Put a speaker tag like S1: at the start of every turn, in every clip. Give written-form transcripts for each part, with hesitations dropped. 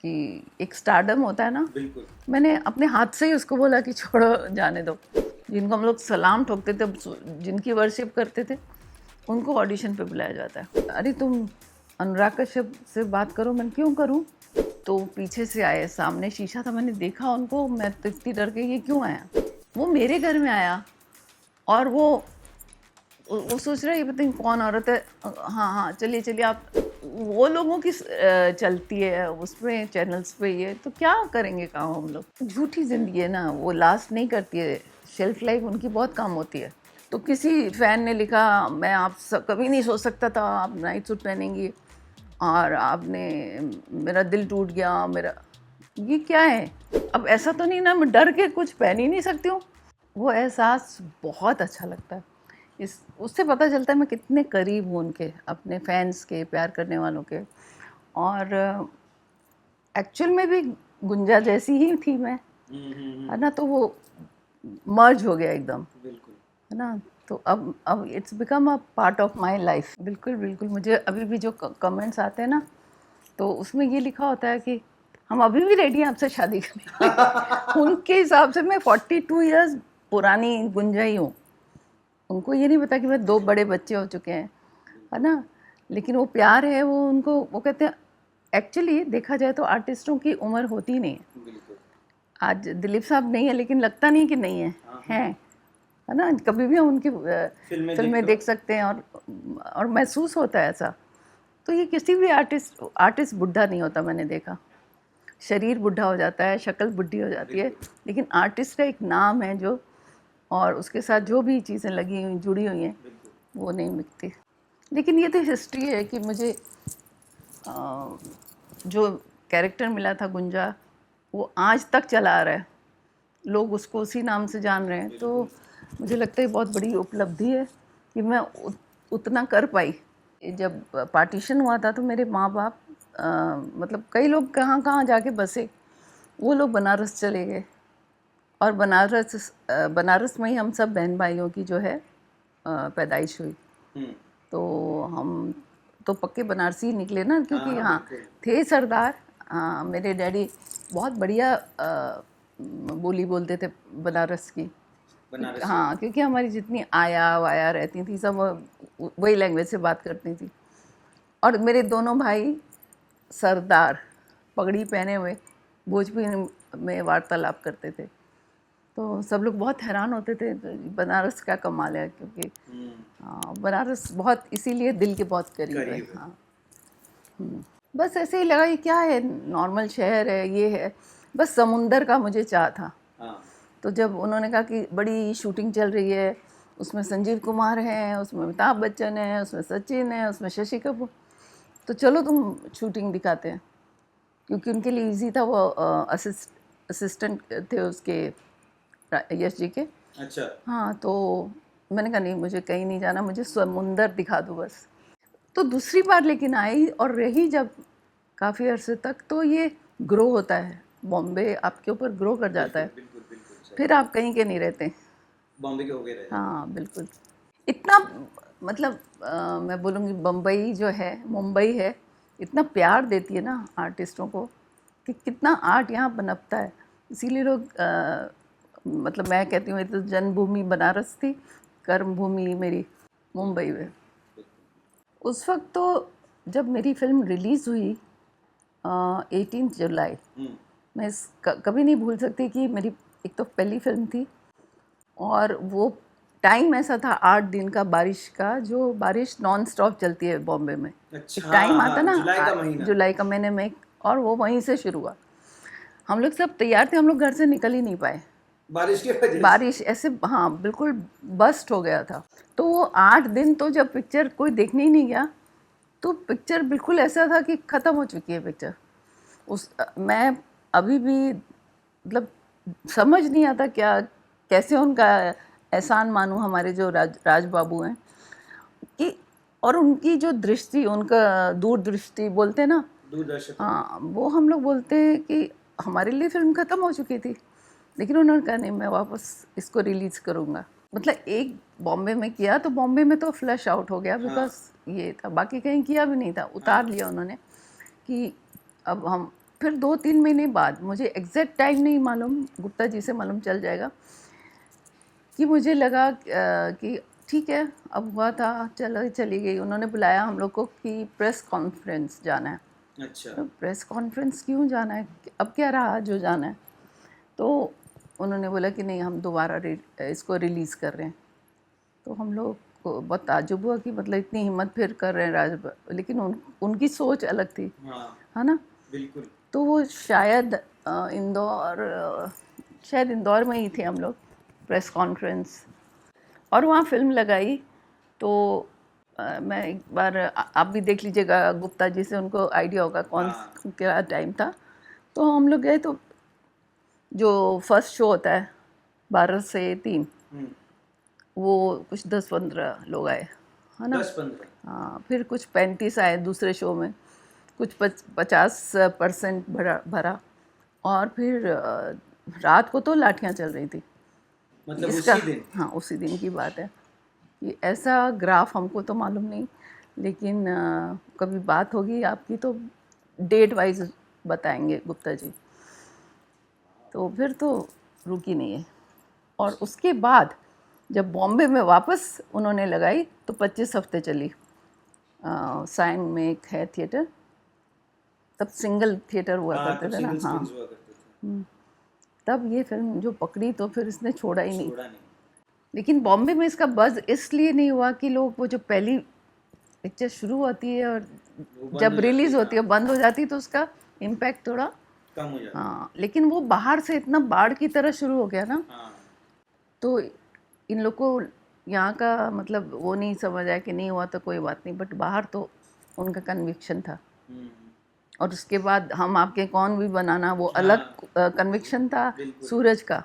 S1: कि एक स्टारडम होता है ना,
S2: बिल्कुल।
S1: मैंने अपने हाथ से ही उसको बोला कि छोड़ो जाने दो। जिनको हम लोग सलाम ठोकते थे, जिनकी वर्शिप करते थे, उनको ऑडिशन पे बुलाया जाता है। अरे तुम अनुराग कश्यप से बात करो। मैं क्यों करूं? तो पीछे से आए, सामने शीशा था, मैंने देखा उनको। मैं तो इतनी डर गई, ये क्यों आया? वो मेरे घर में आया और वो सोच रहा है ये पता नहीं कौन औरत है। हाँ हाँ, चलिए चलिए आप। वो लोगों की चलती है उसमें, चैनल्स पे। ये तो क्या करेंगे काम हम लोग? झूठी जिंदगी है ना, वो लास्ट नहीं करती है। शेल्फ लाइफ उनकी बहुत कम होती है। तो किसी फैन ने लिखा, मैं आप कभी नहीं सोच सकता था आप नाइट सूट पहनेंगी और आपने, मेरा दिल टूट गया मेरा। ये क्या है? अब ऐसा तो नहीं ना मैं डर के कुछ पहन ही नहीं सकती हूँ। वो एहसास बहुत अच्छा लगता है। इस उससे पता चलता है मैं कितने करीब हूँ उनके, अपने फैंस के, प्यार करने वालों के। और एक्चुअल में भी गुंजा जैसी ही थी मैं, है ना। तो वो मर्ज हो गया एकदम,
S2: बिल्कुल।
S1: है ना। तो अब it's become a part of my life. बिल्कुल बिल्कुल। मुझे अभी भी जो कमेंट्स आते हैं ना, तो उसमें ये लिखा होता है कि हम अभी भी रेडी हैं आपसे शादी करने के लिए। उनके हिसाब से मैं 42 ईयर्स पुरानी गुंजा ही हूँ। उनको ये नहीं पता कि मैं 2 बड़े बच्चे हो चुके हैं, है ना। लेकिन वो प्यार है, वो उनको, वो कहते हैं। एक्चुअली देखा जाए तो आर्टिस्टों की उम्र होती नहीं है।
S2: बिल्कुल।
S1: आज दिलीप साहब नहीं है, लेकिन लगता नहीं कि नहीं है, हैं, है ना। कभी भी हम उनकी
S2: फिल्में
S1: फिल्में
S2: देखो।
S1: देख सकते हैं और महसूस होता है ऐसा। तो ये किसी भी आर्टिस्ट बुढ़ा नहीं होता, मैंने देखा। शरीर बुढ़ा हो जाता है, शक्ल बुढ़ी हो जाती है,
S2: बिल्कुल।
S1: लेकिन आर्टिस्ट का एक नाम है जो, और उसके साथ जो भी चीज़ें लगी हुई जुड़ी हुई हैं,
S2: बिल्कुल।
S1: वो नहीं मिटती। लेकिन ये तो हिस्ट्री है कि मुझे जो कैरेक्टर मिला था गुंजा, वो आज तक चला आ रहा है। लोग उसको उसी नाम से जान रहे हैं। तो मुझे लगता है बहुत बड़ी उपलब्धि है कि मैं उतना कर पाई। जब पार्टीशन हुआ था तो मेरे माँ बाप, मतलब कई लोग कहाँ कहाँ जाके बसे। वो लोग बनारस चले गए और बनारस में ही हम सब बहन भाइयों की जो है पैदाइश हुई। तो हम तो पक्के बनारसी ही निकले ना, क्योंकि
S2: हाँ
S1: हाँ
S2: बिल्कुल।
S1: थे सरदार। हाँ, मेरे डैडी बहुत बढ़िया बोली बोलते थे बनारस की।
S2: बनारसी।
S1: हाँ, क्योंकि हमारी जितनी आया वाया रहती थी, सब वही लैंग्वेज से बात करती थी। और मेरे दोनों भाई सरदार, पगड़ी पहने हुए, भोजपुरी में वार्तालाप करते थे। तो सब लोग बहुत हैरान होते थे, तो बनारस का कमाल है, क्योंकि हाँ, बनारस बहुत इसीलिए दिल के बहुत करीब है।
S2: करीब है।
S1: हाँ। बस ऐसे ही लगा, ये क्या है, नॉर्मल शहर है, ये है। बस समुंदर का मुझे चाह था।
S2: हाँ।
S1: तो जब उन्होंने कहा कि बड़ी शूटिंग चल रही है, उसमें संजीव कुमार हैं, उसमें अमिताभ बच्चन है, उसमें सचिन है, उसमें शशि कपूर, तो चलो तुम शूटिंग दिखाते हैं। क्योंकि उनके लिए इजी था, वो असिस्टेंट थे उसके, यश जी के।
S2: अच्छा।
S1: हाँ, तो मैंने कहा नहीं, मुझे कहीं नहीं जाना, मुझे समुंदर दिखा दो बस। तो दूसरी बार लेकिन आई और रही जब काफ़ी अरसे तक, तो ये ग्रो होता है। बॉम्बे आपके ऊपर ग्रो कर जाता
S2: बिल्कुल
S1: है,
S2: बिल्कुल बिल्कुल सही।
S1: फिर आप कहीं के नहीं रहते।
S2: बॉम्बे के हो गए रह जाते।
S1: हाँ बिल्कुल। इतना, मतलब मैं बोलूँगी बम्बई जो है, मुंबई है, इतना प्यार देती है ना आर्टिस्टों को, कि कितना आर्ट यहाँ पनपता है। इसीलिए लोग मतलब मैं कहती हूँ, ये तो जन्मभूमि बनारस थी, कर्म भूमि मेरी मुंबई में। उस वक्त तो जब मेरी फिल्म रिलीज़ हुई 18 जुलाई, मैं कभी नहीं भूल सकती कि मेरी एक तो पहली फिल्म थी। और वो टाइम ऐसा था 8 दिन का बारिश का, जो बारिश नॉन स्टॉप चलती है बॉम्बे में।
S2: अच्छा।
S1: एक टाइम
S2: हाँ
S1: आता
S2: हाँ,
S1: ना,
S2: जुलाई का महीना।
S1: जुलाई का महीने में, और वो वहीं से शुरू हुआ। हम लोग सब तैयार थे, हम लोग घर से निकल ही नहीं पाए,
S2: बारिश की वजह से।
S1: बारिश ऐसे, हाँ बिल्कुल बस्ट हो गया था। तो वो 8 दिन तो जब पिक्चर कोई देखने ही नहीं गया, तो पिक्चर बिल्कुल ऐसा था कि ख़त्म हो चुकी है पिक्चर। मैं अभी भी, मतलब समझ नहीं आता क्या, कैसे उनका एहसान मानूं, हमारे जो राज बाबू हैं कि, और उनकी जो दृष्टि, उनका दूरदृष्टि बोलते हैं ना।
S2: दूरदर्शन।
S1: हाँ, वो हम लोग बोलते हैं कि हमारे लिए फिल्म ख़त्म हो चुकी थी, लेकिन उन्होंने कहा नहीं, मैं वापस इसको रिलीज़ करूँगा। मतलब एक बॉम्बे में किया, तो बॉम्बे में तो फ्लैश आउट हो गया,
S2: हाँ
S1: बिकॉज ये था, बाकी कहीं किया भी नहीं था।
S2: हाँ।
S1: उतार लिया उन्होंने कि अब हम फिर 2-3 महीने बाद, मुझे एग्जैक्ट टाइम नहीं मालूम, गुप्ता जी से मालूम चल जाएगा, कि मुझे लगा कि ठीक है अब हुआ था, चलो चली गई। उन्होंने बुलाया हम लोग को कि प्रेस कॉन्फ्रेंस जाना है।
S2: अच्छा।
S1: तो प्रेस कॉन्फ्रेंस क्यों जाना है, अब क्या रहा जो जाना है। तो उन्होंने बोला कि नहीं हम दोबारा इसको रिलीज़ कर रहे हैं। तो हम लोग को बहुत ताज्जुब हुआ कि मतलब इतनी हिम्मत फिर कर रहे हैं लेकिन उनकी सोच अलग थी,
S2: हाँ
S1: है ना।
S2: बिल्कुल।
S1: तो वो शायद शायद इंदौर में ही थे हम लोग, प्रेस कॉन्फ्रेंस, और वहाँ फिल्म लगाई। तो मैं एक बार आप भी देख लीजिएगा गुप्ता जी से, उनको आइडिया होगा
S2: हाँ।
S1: क्या टाइम था। तो हम लोग गए, तो जो फर्स्ट शो होता है 12 से 3, वो कुछ 10-15 लोग आए, है ना।
S2: 10-15।
S1: हाँ, फिर कुछ 35 आए दूसरे शो में, कुछ 50% भरा। और फिर रात को तो लाठियाँ चल रही थी
S2: मतलब
S1: इसका।
S2: उसी दिन।
S1: हाँ, उसी दिन की बात है। कि ऐसा ग्राफ हमको तो मालूम नहीं, लेकिन कभी बात होगी आपकी तो डेट वाइज बताएंगे गुप्ता जी। तो फिर तो रुकी नहीं है। और उसके बाद जब बॉम्बे में वापस उन्होंने लगाई तो 25 हफ्ते चली। साइन में एक है थिएटर, तब सिंगल थिएटर हुआ
S2: हाँ
S1: करते
S2: तब
S1: थे ना।
S2: सिंगल
S1: हाँ,
S2: स्क्रीन्स हुआ करते थे।
S1: तब ये फिल्म जो पकड़ी तो फिर इसने छोड़ा ही नहीं।
S2: छोड़ा नहीं।
S1: लेकिन बॉम्बे में इसका बज़ इसलिए नहीं हुआ कि लोग, वो जो पहली पिक्चर शुरू होती है और
S2: वो बंद
S1: जब
S2: हो जाती
S1: रिलीज़
S2: है,
S1: होती है
S2: हाँ,
S1: बंद हो जाती है, तो उसका इम्पैक्ट थोड़ा,
S2: कम हो जाता
S1: हाँ। लेकिन वो बाहर से इतना बाढ़ की तरह शुरू हो गया ना,
S2: है। हाँ
S1: तो इन लोग को यहाँ का मतलब वो नहीं समझ आया कि नहीं हुआ तो कोई बात नहीं, बट बाहर तो उनका कन्विक्शन था।
S2: हम्म,
S1: और उसके बाद हम आपके कौन भी बनाना, वो
S2: हाँ
S1: अलग कन्विक्शन था
S2: बिल्कुल।
S1: सूरज का,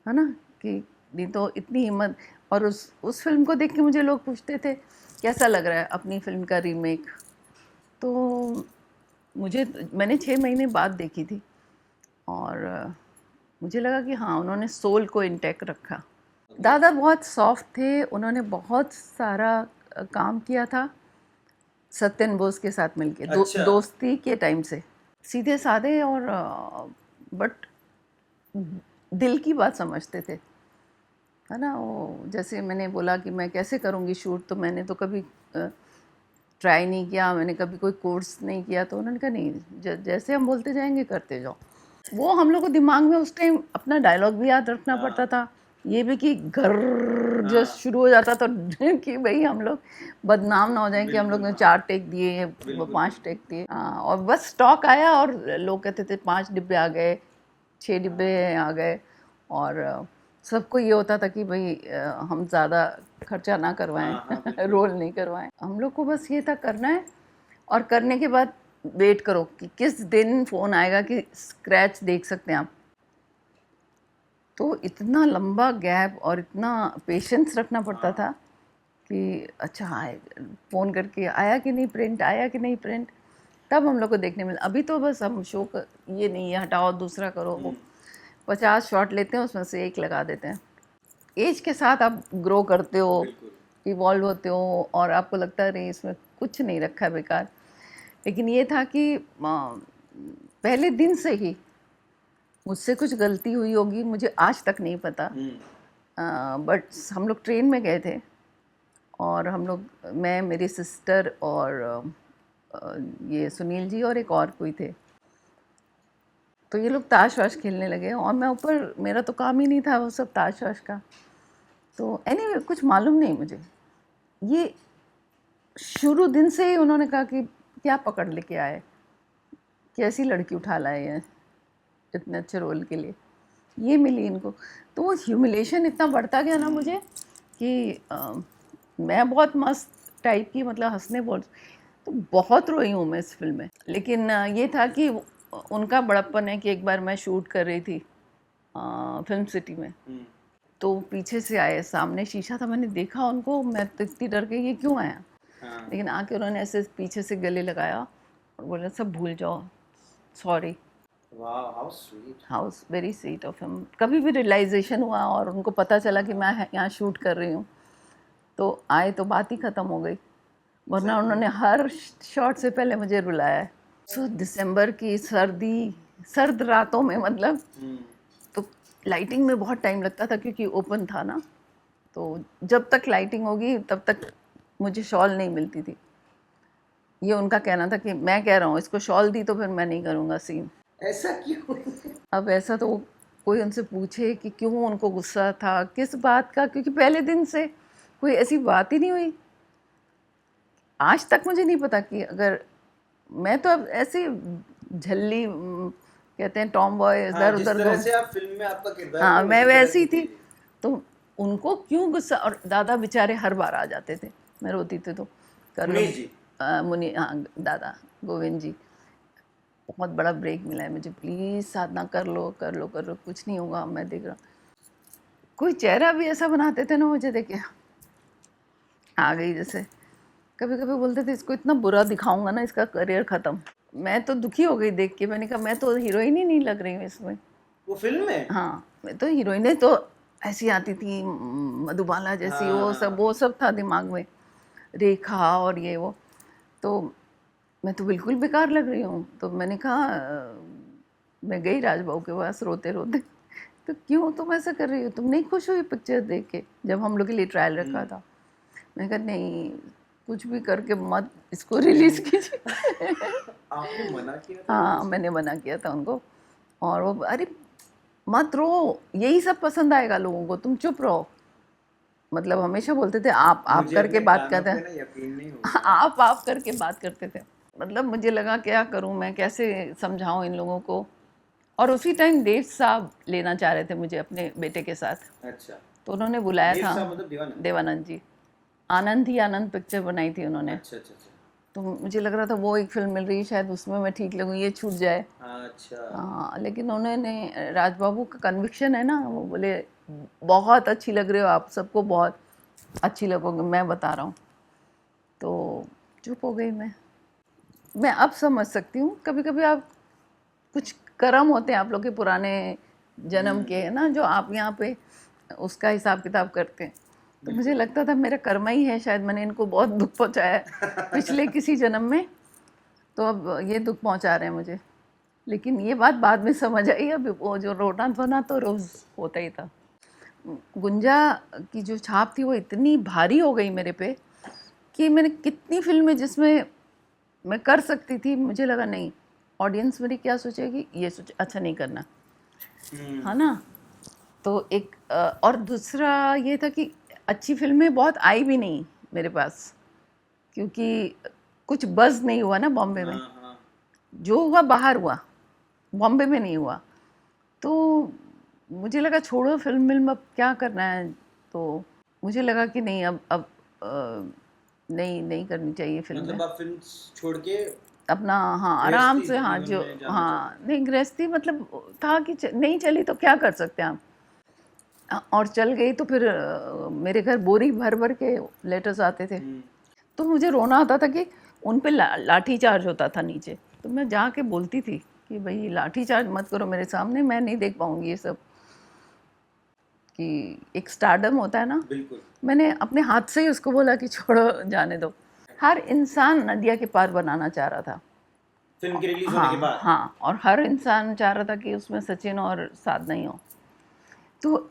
S1: है ना। कि नहीं तो इतनी हिम्मत। और उस फिल्म को देख के मुझे लोग पूछते थे कैसा लग रहा है अपनी फिल्म का रीमेक। तो मैंने 6 महीने बाद देखी थी, और मुझे लगा कि हाँ उन्होंने सोल को इंटैक्ट रखा। दादा बहुत सॉफ्ट थे, उन्होंने बहुत सारा काम किया था सत्यन बोस के साथ मिलके,
S2: अच्छा।
S1: दोस्ती के टाइम से। सीधे साधे और बट दिल की बात समझते थे, है ना। वो जैसे मैंने बोला कि मैं कैसे करूँगी शूट, तो मैंने तो कभी ट्राई नहीं किया, मैंने कभी कोई कोर्स नहीं किया। तो उन्होंने कहा नहीं, जैसे हम बोलते जाएंगे करते जाओ। वो हम लोग को दिमाग में उस टाइम अपना डायलॉग भी याद रखना पड़ता था, ये भी कि घर जो
S2: हाँ
S1: शुरू हो जाता था कि भाई हम लोग बदनाम ना हो जाए कि हम लोग
S2: बिल्कुल,
S1: ने
S2: हाँ
S1: 4 टेक दिए,
S2: बिल्कुल
S1: 5 टेक दिए। और बस स्टॉक आया और लोग कहते थे 5 डिब्बे आ गए, 6 डिब्बे आ गए। और सबको ये होता था कि भाई हम ज़्यादा खर्चा ना
S2: हाँ हाँ
S1: करवाएं
S2: बिल्कुल।
S1: रोल नहीं करवाएं। हम लोग को बस ये था करना है, और करने के बाद वेट करो कि किस दिन फ़ोन आएगा कि स्क्रैच देख सकते हैं आप। तो इतना लंबा गैप और इतना पेशेंस रखना पड़ता था कि अच्छा आए, फ़ोन करके आया कि नहीं प्रिंट, आया कि नहीं प्रिंट, तब हम लोग को देखने मिला। अभी तो बस हम शो का ये नहीं है, हटाओ दूसरा करो, वो 50 शॉट लेते हैं उसमें से एक लगा देते हैं। एज के साथ आप ग्रो करते हो,
S2: बिल्कुल।
S1: इवॉल्व होते हो, और आपको लगता है नहीं इसमें कुछ नहीं रखा है बेकार। लेकिन ये था कि पहले दिन से ही मुझसे कुछ गलती हुई होगी, मुझे आज तक नहीं पता। बट हम लोग ट्रेन में गए थे, और हम लोग, मैं, मेरी सिस्टर और ये सुनील जी और एक और कोई थे। तो ये लोग ताश वाश खेलने लगे, और मैं ऊपर, मेरा तो काम ही नहीं था वो सब ताश वाश का। तो एनीवे कुछ मालूम नहीं मुझे। ये शुरू दिन से ही उन्होंने कहा कि क्या पकड़ लेके आए, कैसी लड़की उठा लाए हैं इतने अच्छे रोल के लिए, ये मिली इनको। तो वो ह्यूमिलेशन इतना बढ़ता गया ना मुझे कि मैं बहुत मस्त टाइप की, मतलब हंसने बोल, तो बहुत रोई हूँ मैं इस फिल्म में। लेकिन ये था कि उनका बड़प्पन है कि एक बार मैं शूट कर रही थी फिल्म सिटी में, तो पीछे से आए, सामने शीशा था, मैंने देखा उनको, मैं तो इतनी डर गई ये क्यों आया। लेकिन आके उन्होंने ऐसे पीछे से गले लगाया और बोले सब भूल जाओ, सॉरी।
S2: वाह how sweet.
S1: House very sweet of him. कभी भी रियलाइजेशन हुआ और उनको पता चला कि मैं यहाँ शूट कर रही हूँ, तो आए तो बात ही ख़त्म हो गई। वरना उन्होंने हर शॉट से पहले मुझे रुलाया है दिसंबर की सर्द रातों में मतलब, तो लाइटिंग में बहुत टाइम लगता था क्योंकि ओपन था ना, तो जब तक लाइटिंग होगी तब तक मुझे शॉल नहीं मिलती थी। ये उनका कहना था कि मैं कह रहा हूँ इसको शॉल दी तो फिर मैं नहीं करूँगा सीन।
S2: ऐसा क्यों?
S1: अब ऐसा तो कोई उनसे पूछे कि क्यों उनको गुस्सा था, किस बात का, क्योंकि पहले दिन से कोई ऐसी बात ही नहीं हुई। आज तक मुझे नहीं पता कि अगर मैं तो अब ऐसे झल्ली कहते हैं टॉम बॉय
S2: हाँ,
S1: इधर
S2: जिस
S1: उधर
S2: तरह से आप फिल्म में आपका किरदार था,
S1: हाँ, मैं
S2: उसी तरह
S1: वैसी
S2: की
S1: थी। तो उनको क्यों गुस्सा, और दादा बेचारे हर बार आ जाते थे, मैं रोती थी तो कर लो।
S2: मुनीष जी।
S1: मुनि हाँ, दादा गोविंद जी, बहुत बड़ा ब्रेक मिला है मुझे, प्लीज़ साधना कर लो कर लो कर लो, कुछ नहीं होगा, मैं देख रहा। कोई चेहरा भी ऐसा बनाते थे ना मुझे देखे आ गई जैसे। कभी कभी बोलते थे इसको इतना बुरा दिखाऊंगा ना इसका करियर ख़त्म। मैं तो दुखी हो गई देख के, मैंने कहा मैं तो हीरोइन ही नहीं लग रही हूँ इसमें।
S2: वो फिल्म में?
S1: हाँ, मैं तो हीरोइनें तो ऐसी आती थी, मधुबाला जैसी,
S2: हाँ
S1: वो
S2: हाँ।
S1: सब था दिमाग में, रेखा और ये वो। तो मैं तो बिल्कुल बेकार लग रही हूँ। तो मैंने कहा मैं गई राजबाबू के पास रोते रोते तो क्यों तुम ऐसा कर रही हो, तुम नहीं खुश हुई पिक्चर देख के जब हम लोग के लिए ट्रायल रखा था? मैंने कहा नहीं, कुछ भी करके मत इसको रिलीज़ कीजिए।
S2: आपने मना किया था
S1: हाँ,
S2: release?
S1: मैंने मना किया था उनको। और वो अरे मत रो, यही सब पसंद आएगा लोगों को, तुम चुप रहो। मतलब हमेशा बोलते थे आप
S2: मुझे
S1: करके
S2: अपने
S1: बात
S2: कानों
S1: करते
S2: पे
S1: हैं।
S2: ना यकीन नहीं हो रहा।
S1: आप करके बात करते थे। मतलब मुझे लगा क्या करूं मैं, कैसे समझाऊं इन लोगों को। और उसी टाइम देव साहब लेना चाह रहे थे मुझे अपने बेटे के साथ,
S2: अच्छा।
S1: तो उन्होंने बुलाया
S2: देव
S1: था।
S2: साहब मतलब देवानंद?
S1: देवानंद जी, आनंद ही आनंद पिक्चर बनाई थी उन्होंने।
S2: अच्छा अच्छा अच्छा।
S1: तो मुझे लग रहा था वो एक फिल्म मिल रही है शायद उसमें मैं ठीक लगूँ, ये छूट जाए।
S2: अच्छा।
S1: हाँ, लेकिन उन्होंने राजबाबू का कन्विक्शन है ना, वो बोले बहुत अच्छी लग रही हो आप, सबको बहुत अच्छी लगोगे, मैं बता रहा हूँ। तो चुप हो गई मैं अब समझ सकती हूँ। कभी कभी आप कुछ कर्म होते हैं आप लोग के पुराने जन्म के, है ना, जो आप यहाँ पे उसका हिसाब किताब करते हैं। तो मुझे
S2: बिल्कुल।
S1: लगता था मेरा कर्म ही है शायद, मैंने इनको बहुत दुख पहुँचाया है पिछले किसी जन्म में, तो अब ये दुख पहुँचा रहे हैं मुझे। लेकिन ये बात बाद में समझ आई, अभी वो जो रोना धोना तो रोज़ होता ही था। गुंजा की जो छाप थी वो इतनी भारी हो गई मेरे पे कि मैंने कितनी फिल्में जिसमें मैं कर सकती थी, मुझे लगा नहीं ऑडियंस मेरी क्या सोचेगी, ये सोचे अच्छा नहीं करना, है ना। तो एक और दूसरा ये था कि अच्छी फिल्में बहुत आई भी नहीं मेरे पास, क्योंकि कुछ बज़ नहीं हुआ ना बॉम्बे में।
S2: हाँ हाँ।
S1: जो हुआ बाहर हुआ, बॉम्बे में नहीं हुआ। तो मुझे लगा छोड़ो फिल्म मिल्म, अब क्या करना है। तो मुझे लगा कि नहीं अब नहीं नहीं करनी चाहिए फिल्में
S2: मतलब आप फिल्म छोड़ के
S1: अपना। हाँ, आराम
S2: गृहस्थी
S1: से, हाँ
S2: जीवन
S1: जो,
S2: में जाना
S1: हाँ
S2: चाहते
S1: नहीं गृहस्थी मतलब था कि नहीं चली तो क्या कर सकते हैं हम। और चल गई तो फिर मेरे घर बोरी भर भर के लेटर्स आते थे।
S2: हैं?
S1: तो मुझे रोना आता था कि उन पे लाठी चार्ज होता था नीचे। तो मैं जाके बोलती थी कि भाई लाठी चार्ज मत करो मेरे सामने, मैं नहीं देख पाऊंगी ये सब। कि एक स्टारडम होता है ना,
S2: बिल्कुल।
S1: मैंने अपने हाथ से ही उसको बोला कि छोड़ो जाने दो। हर इंसान नदिया के पार बनाना चाह रहा था।
S2: फिल्म की रिलीज होने के
S1: हाँ
S2: बाद?
S1: हाँ, और हर इंसान चाह रहा था कि उसमें सचिन और साधना ही हो। तो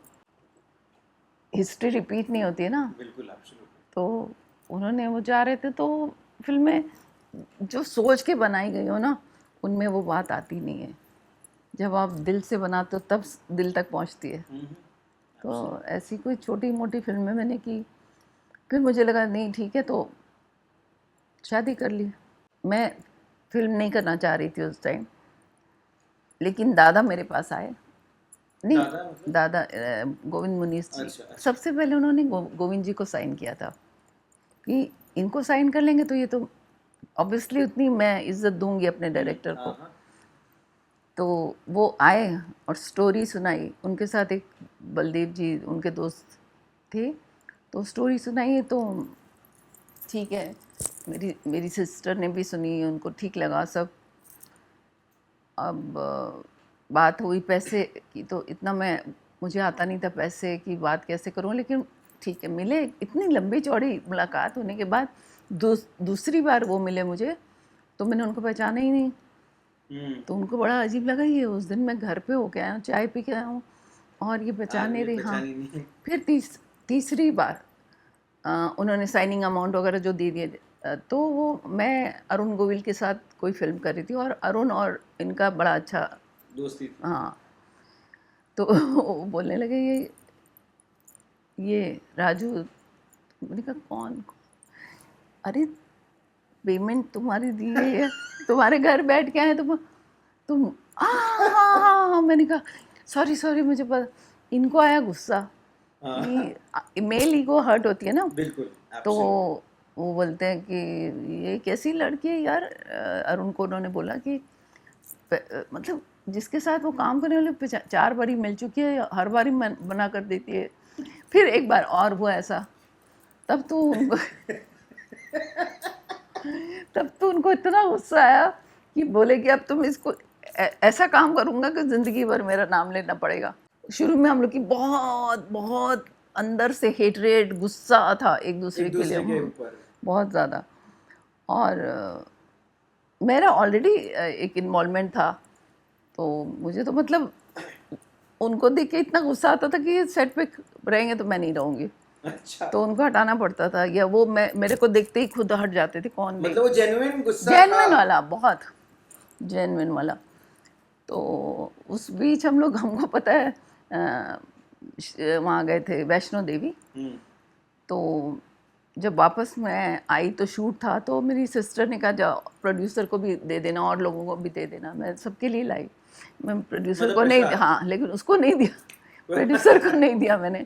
S1: हिस्ट्री रिपीट नहीं होती है ना।
S2: बिल्कुल एब्सोल्युटली।
S1: तो उन्होंने वो चाह रहे थे, तो फिल्में जो सोच के बनाई गई हो ना उनमें वो बात आती नहीं है। जब आप दिल से बनाते हो तब दिल तक पहुंचती है। तो ऐसी कोई छोटी मोटी फिल्में मैंने की। फिर मुझे लगा नहीं ठीक है, तो शादी कर ली। मैं फिल्म नहीं करना चाह रही थी उस टाइम, लेकिन दादा मेरे पास आए। नहीं,
S2: दादा मतलब?
S1: दादा गोविंद मुनीस जी।
S2: अच्छा अच्छा।
S1: सबसे पहले उन्होंने गोविंद जी को साइन किया था कि इनको साइन कर लेंगे तो ये तो ऑब्वियसली उतनी मैं इज्जत दूंगी अपने डायरेक्टर
S2: हाँ
S1: को।
S2: हाँ।
S1: तो वो आए और स्टोरी सुनाई। उनके साथ एक बलदेव जी उनके दोस्त थे, तो स्टोरी सुनाई। तो ठीक है, मेरी मेरी सिस्टर ने भी सुनी, उनको ठीक लगा सब। अब बात हुई पैसे की, तो इतना मुझे आता नहीं था पैसे की बात कैसे करूं, लेकिन ठीक है मिले। इतनी लंबी चौड़ी मुलाकात होने के बाद दूसरी बार वो मिले मुझे, तो मैंने उनको पहचाना ही नहीं। तो उनको बड़ा अजीब लगा, ये उस दिन मैं घर पे होके आया हूँ, चाय पी के आया हूँ और ये पहचान नहीं रही। हाँ,
S2: पहचान ही नहीं।
S1: फिर तीसरी बार उन्होंने साइनिंग अमाउंट वगैरह जो दे दिए, तो वो मैं अरुण गोविल के साथ कोई फिल्म कर रही थी और अरुण और इनका बड़ा अच्छा
S2: दोस्ती थी।
S1: हाँ। तो वो बोलने लगे ये राजू। मैंने कहा कौन? अरे पेमेंट तुम्हारी दी गई है, तुम्हारे घर बैठ के आए तुम मैंने कहा सॉरी सॉरी, मुझे पता। इनको आया गुस्सा
S2: हाँ,
S1: कि मेल ईगो हर्ट होती है ना।
S2: बिल्कुल,
S1: तो
S2: absolutely।
S1: वो बोलते हैं कि ये कैसी लड़की है यार। अरुण को उन्होंने बोला कि मतलब जिसके साथ वो काम करने वाले 4 बारी मिल चुकी है, हर बारी मना कर देती है। फिर एक बार और हुआ ऐसा, तब तो उनको तब तो उनको इतना गुस्सा आया कि बोले कि अब तुम इसको ऐसा काम करूँगा कि ज़िंदगी भर मेरा नाम लेना पड़ेगा। शुरू में हम लोग की बहुत बहुत अंदर से हेटरेट, गुस्सा था एक दूसरे
S2: एक
S1: के लिए,
S2: दूसरे के ऊपर।
S1: बहुत ज़्यादा। और मेरा ऑलरेडी एक इन्वॉल्वमेंट था, तो मुझे तो मतलब उनको देख के इतना गुस्सा आता था कि सेट पे रहेंगे तो मैं नहीं रहूँगी,
S2: अच्छा,
S1: तो उनको हटाना पड़ता था, या वो मेरे को देखते ही खुद हट जाते थे। कौन देख,
S2: मतलब वो जेन्युइन गुस्सा था।
S1: जेन्युइन वाला, बहुत जेन्युइन वाला। तो उस बीच हम लोग, हमको पता है वहाँ गए थे वैष्णो देवी। तो जब वापस मैं आई तो शूट था, तो मेरी सिस्टर ने कहा जाओ प्रोड्यूसर को भी दे देना और लोगों को भी दे देना। मैं सबके लिए लाई, मैं प्रोड्यूसर
S2: मतलब
S1: को नहीं,
S2: प्रसाद।
S1: हाँ, लेकिन उसको नहीं दिया, प्रोड्यूसर को नहीं दिया मैंने।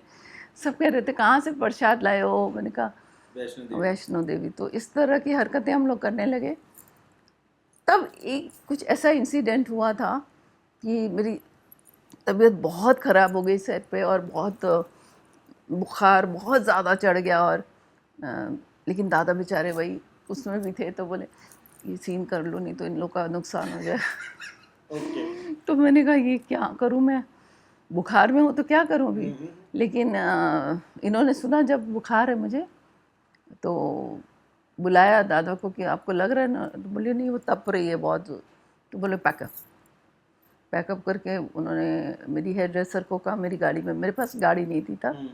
S1: सब कह रहे थे कहाँ से प्रसाद लाए हो, मैंने कहा
S2: वैष्णो देवी।
S1: वैष्णो देवी। तो इस तरह की हरकतें हम लोग करने लगे। तब एक कुछ ऐसा इंसिडेंट हुआ था कि मेरी तबीयत बहुत ख़राब हो गई सेट पे, और बहुत बुखार बहुत ज़्यादा चढ़ गया। और लेकिन दादा बेचारे वही उसमें भी थे, तो बोले ये सीन कर लो नहीं तो इन लोग का नुकसान हो जाए।
S2: ओके।
S1: तो मैंने कहा ये क्या करूं, मैं बुखार में हूँ तो क्या करूं अभी। लेकिन इन्होंने सुना जब बुखार है मुझे, तो बुलाया दादा को कि आपको लग रहा है ना, तो बोले नहीं वो तप रही है बहुत। तो बोले पैकअप करके उन्होंने मेरी हेयर ड्रेसर को कहा मेरी गाड़ी में, मेरे पास गाड़ी नहीं थी तब,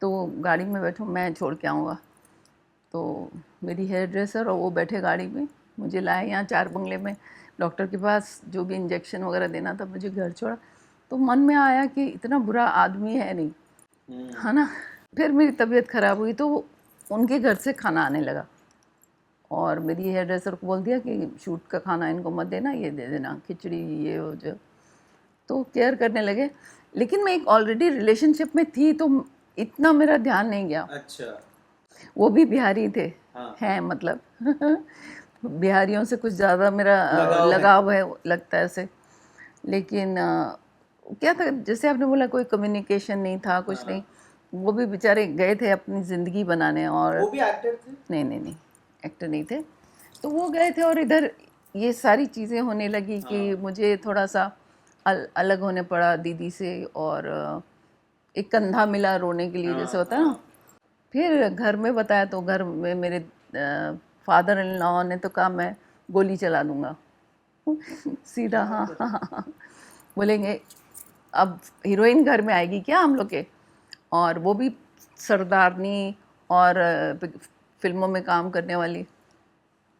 S1: तो गाड़ी में बैठो मैं छोड़ के आऊँगा। तो मेरी हेयर ड्रेसर और वो बैठे गाड़ी में, मुझे लाए यहाँ 4 बंगले में डॉक्टर के पास, जो भी इंजेक्शन वगैरह देना था, मुझे घर छोड़ा। तो मन में आया कि इतना बुरा आदमी है नहीं, है ना। फिर मेरी तबीयत ख़राब हुई तो उनके घर से खाना आने लगा, और मेरी हेयर ड्रेसर को बोल दिया कि शूट का खाना इनको मत देना, ये दे देना खिचड़ी ये वो जो। तो केयर करने लगे। लेकिन मैं एक ऑलरेडी रिलेशनशिप में थी, तो इतना मेरा ध्यान नहीं गया।
S2: अच्छा।
S1: वो भी बिहारी थे,
S2: हाँ।
S1: हैं मतलब बिहारियों से कुछ ज़्यादा मेरा
S2: लगाव है।
S1: लगाव है लगता है ऐसे। लेकिन क्या था, जैसे आपने बोला कोई कम्युनिकेशन नहीं था, कुछ
S2: हाँ।
S1: नहीं। वो भी बेचारे गए थे अपनी ज़िंदगी बनाने, और
S2: वो भी एक्टर थे।
S1: नहीं, एक्टर नहीं थे। तो वो गए थे, और इधर ये सारी चीज़ें होने लगी कि
S2: हाँ।
S1: मुझे थोड़ा सा अलग होने पड़ा दीदी से, और एक कंधा मिला रोने के लिए, जैसे होता है ना। फिर घर में बताया तो घर में मेरे फादर इन लॉ ने तो कहा मैं गोली चला दूंगा सीधा। हाँ हाँ हाँ, बोलेंगे अब हीरोइन घर में आएगी क्या हम लोग के, और वो भी सरदारनी, और फिल्मों में काम करने वाली,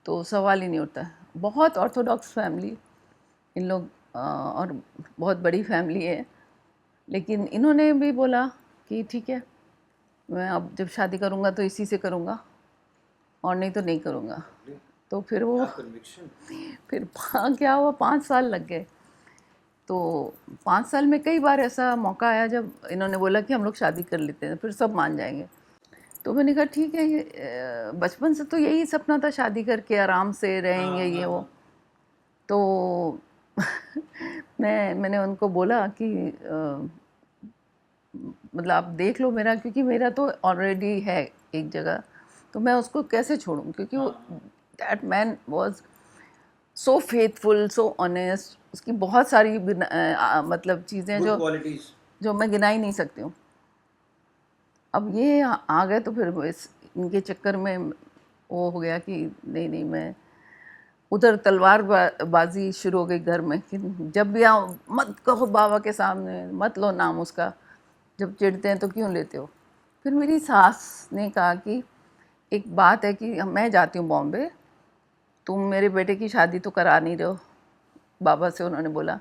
S1: तो सवाल ही नहीं उठता। बहुत ऑर्थोडॉक्स फैमिली इन लोग, और बहुत बड़ी फैमिली है। लेकिन इन्होंने भी बोला कि ठीक है, मैं अब जब शादी करूँगा तो इसी से करूँगा, और नहीं तो नहीं करूँगा। तो फिर वो फिर क्या हुआ, 5 साल लग गए। तो 5 साल में कई बार ऐसा मौका आया जब इन्होंने बोला कि हम लोग शादी कर लेते हैं, फिर सब मान जाएंगे। तो मैंने कहा ठीक है, बचपन से तो यही सपना था, शादी करके आराम से रहेंगे ये वो। तो मैंने उनको बोला कि मतलब आप देख लो मेरा, क्योंकि मेरा तो ऑलरेडी है एक जगह, तो मैं उसको कैसे छोड़ूं, क्योंकि वो that man was so faithful, so honest. उसकी बहुत सारी मतलब चीज़ें जो मैं गिना ही नहीं सकती हूँ। अब ये आ गए तो फिर इनके चक्कर में वो हो गया कि नहीं मैं उधर तलवार बाजी शुरू हो गई घर में कि जब भी आओ मत कहो बाबा के सामने, मत लो नाम उसका, जब चिढ़ते हैं तो क्यों लेते हो। फिर मेरी सास ने कहा कि एक बात है कि मैं जाती हूँ बॉम्बे, तुम मेरे बेटे की शादी तो करा नहीं रहे हो, बाबा से उन्होंने बोला,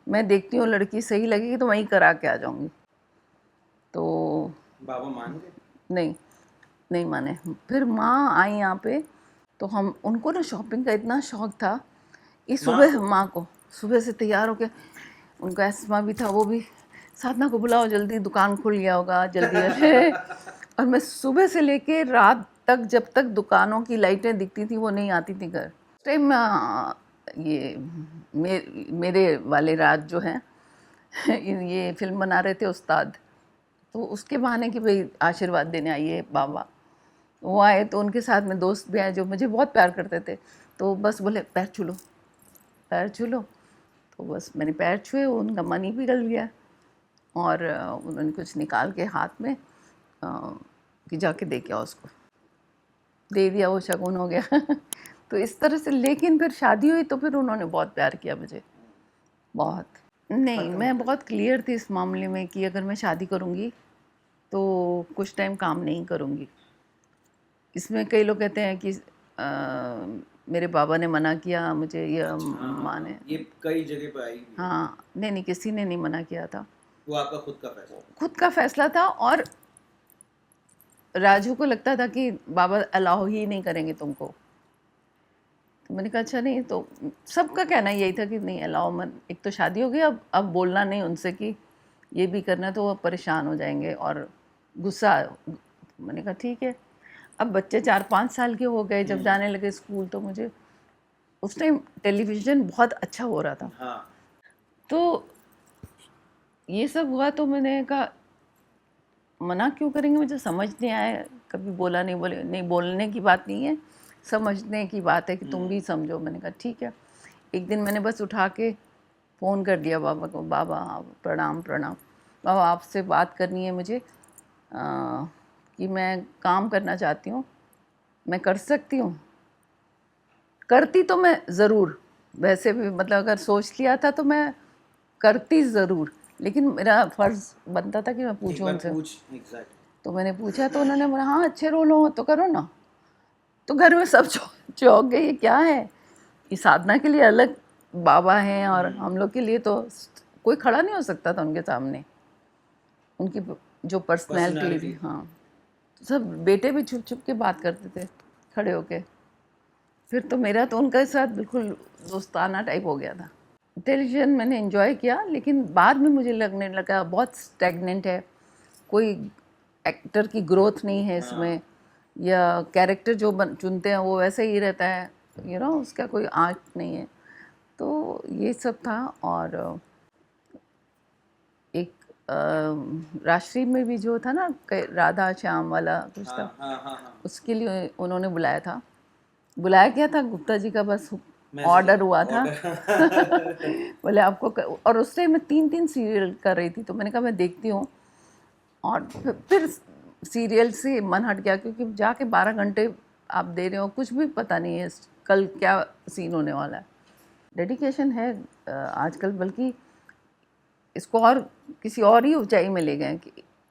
S1: मैं देखती हूँ लड़की सही लगेगी तो वहीं करा के आ जाऊँगी। तो
S2: बाबा मान गए?
S1: नहीं, नहीं माने। फिर माँ आई यहाँ पे, तो हम उनको ना शॉपिंग का इतना शौक था, ये सुबह माँ को सुबह से तैयार होके, उनका एस्मा भी था, वो भी साधना को बुलाओ जल्दी, दुकान खुल गया होगा जल्दी अरे। और मैं सुबह से लेके रात तक, जब तक दुकानों की लाइटें दिखती थी वो नहीं आती थी घर। उस टाइम ये मेरे वाले राज जो हैं ये फिल्म बना रहे थे उस्ताद, तो उसके बहाने कि भाई आशीर्वाद देने आइए बाबा, वो आए तो उनके साथ में दोस्त भी आए जो मुझे बहुत प्यार करते थे, तो बस बोले पैर छू लो, पैर छू लो। तो बस मैंने पैर छुए, उनका मन ही पिघल गया और उन्होंने कुछ निकाल के हाथ में कि जाके दे के आओ उसको, दे दिया, वो शगुन हो गया तो इस तरह से। लेकिन फिर शादी हुई तो फिर उन्होंने बहुत प्यार किया मुझे, बहुत। नहीं, मैं बहुत क्लियर थी इस मामले में कि अगर मैं शादी करूँगी तो कुछ टाइम काम नहीं करूँगी। इसमें कई लोग कहते हैं कि मेरे बाबा ने मना किया मुझे, ये माँ ने,
S2: ये कई जगह पे आई।
S1: हाँ, नहीं नहीं, किसी ने नहीं मना किया था,
S2: वो आपका खुद का फैसला?
S1: खुद का फैसला था। और राजू को लगता था कि बाबा अलाउ ही नहीं करेंगे तुमको, तो मैंने कहा अच्छा नहीं, तो सबका कहना यही था कि नहीं अलाउ मत, एक तो शादी हो गई, अब बोलना नहीं उनसे कि ये भी करना, तो वो परेशान हो जाएंगे और गुस्सा। मैंने कहा ठीक है। अब बच्चे 4-5 साल के हो गए, जब जाने लगे स्कूल, तो मुझे उस टाइम टेलीविज़न बहुत अच्छा हो रहा था।
S2: हाँ।
S1: तो ये सब हुआ तो मैंने कहा मना क्यों करेंगे, मुझे समझ नहीं आया, कभी बोला नहीं, बोले नहीं, बोलने की बात नहीं है, समझने की बात है कि तुम भी समझो। मैंने कहा ठीक है। एक दिन मैंने बस उठा के फ़ोन कर दिया बाबा को, बाबा प्रणाम प्रणाम, बाबा आपसे बात करनी है मुझे, कि मैं काम करना चाहती हूँ, मैं कर सकती हूँ? करती तो मैं ज़रूर, वैसे भी मतलब अगर सोच लिया था तो मैं करती ज़रूर, लेकिन मेरा फ़र्ज़ बनता था कि मैं पूछूँ उनसे। तो मैंने पूछा तो उन्होंने बोला हाँ अच्छे रोल हो तो करो ना। तो घर में सब चौंक गए, ये क्या है, ये साधना के लिए अलग बाबा हैं और हम लोग के लिए तो कोई खड़ा नहीं हो सकता था उनके सामने, उनकी जो पर्सनैलिटी थी। हाँ, सब बेटे भी छुप छुप के बात करते थे खड़े होके। फिर तो मेरा तो उनके साथ बिल्कुल दोस्ताना टाइप हो गया था। टेलीविज़न मैंने एंजॉय किया, लेकिन बाद में मुझे लगने लगा बहुत स्टैग्नेंट है, कोई एक्टर की ग्रोथ नहीं है इसमें, या कैरेक्टर जो चुनते हैं वो वैसे ही रहता है, उसका कोई आर्ट नहीं है। तो ये सब था। और एक राष्ट्रीय में भी जो था ना, राधा श्याम वाला कुछ था, उसके लिए उन्होंने बुलाया था। बुलाया क्या था, गुप्ता जी का बस ऑर्डर हुआ था बोले आपको और उस टाइम मैं 3-3 सीरियल कर रही थी, तो मैंने कहा मैं देखती हूँ। और फिर सीरियल से मन हट गया, क्योंकि जाके 12 घंटे आप दे रहे हो, कुछ भी पता नहीं है कल क्या सीन होने वाला है। डेडिकेशन है आजकल, बल्कि इसको और किसी और ही ऊंचाई में ले गए